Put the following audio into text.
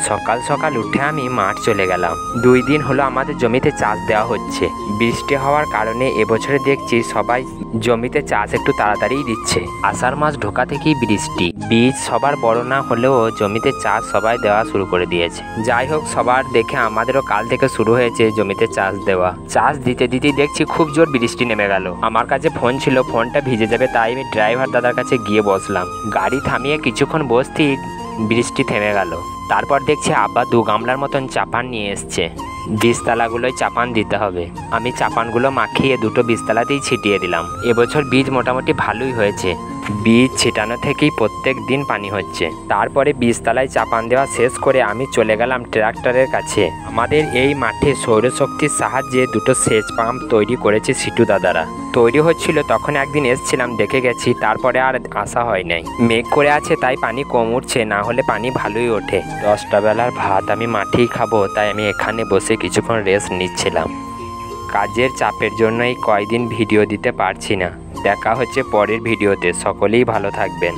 সকাল সকাল উঠে আমি মাঠ চলে গেলাম। 2 দিন হলো আমাদের জমিতে চাষ দেওয়া হচ্ছে। বৃষ্টি হওয়ার কারণে এবছরে দেখছি সবাই জমিতে চাষ একটু তাড়াতাড়িই দিচ্ছে। আষাঢ় মাস ঢোকা থেকেই বৃষ্টি, বীজ সবার বড় না হলেও জমিতে চাষ সবাই দেওয়া শুরু করে দিয়েছে। যাই হোক, সবার দেখে আমাদেরও কাল থেকে শুরু হয়েছে জমিতে চাষ দেওয়া। চাষ দিতে দিতেই দেখছি খুব জোর বৃষ্টি নেমে গেল। আমার কাছে ফোন ছিল, ফোনটা ভিজে যাবে তাই আমি ড্রাইভার দাদার কাছে গিয়ে বসলাম। গাড়ি থামিয়ে কিছুক্ষণ বসতেই বৃষ্টি থেমে গেল। তারপর দেখছি আব্বা 2 গামলার মতন চাপান নিয়ে এসছে। বীজতলাগুলোয় চাপান দিতে হবে। আমি চাপানগুলো মাখিয়ে 2টো বীজতলাতেই ছিটিয়ে দিলাম। এবছর বীজ মোটামুটি ভালোই হয়েছে। বীজ ছিটানো থেকেই প্রত্যেক দিন পানি হচ্ছে। তারপরে বীজতলায় চাপান দেওয়া শেষ করে আমি চলে গেলাম ট্রাক্টরের কাছে। আমাদের এই মাঠে সৌরশক্তির সাহায্যে 2টো সেচ পাম্প তৈরি করেছে সিটু দাদারা। তৈরি হচ্ছিল তখন একদিন এসছিলাম, দেখে গেছি, তারপরে আর আসা হয় নাই। মেঘ করে আছে তাই পানি কম উঠছে, না হলে পানি ভালোই ওঠে। 10টা বেলার ভাত আমি মাঠেই খাবো, তাই আমি এখানে বসে কিছুক্ষণ রেস্ট নিচ্ছিলাম। কাজের চাপের জন্য এই কয়দিন ভিডিও দিতে পারছি না। দেখা হচ্ছে পরের ভিডিওতে। সকলেই ভালো থাকবেন।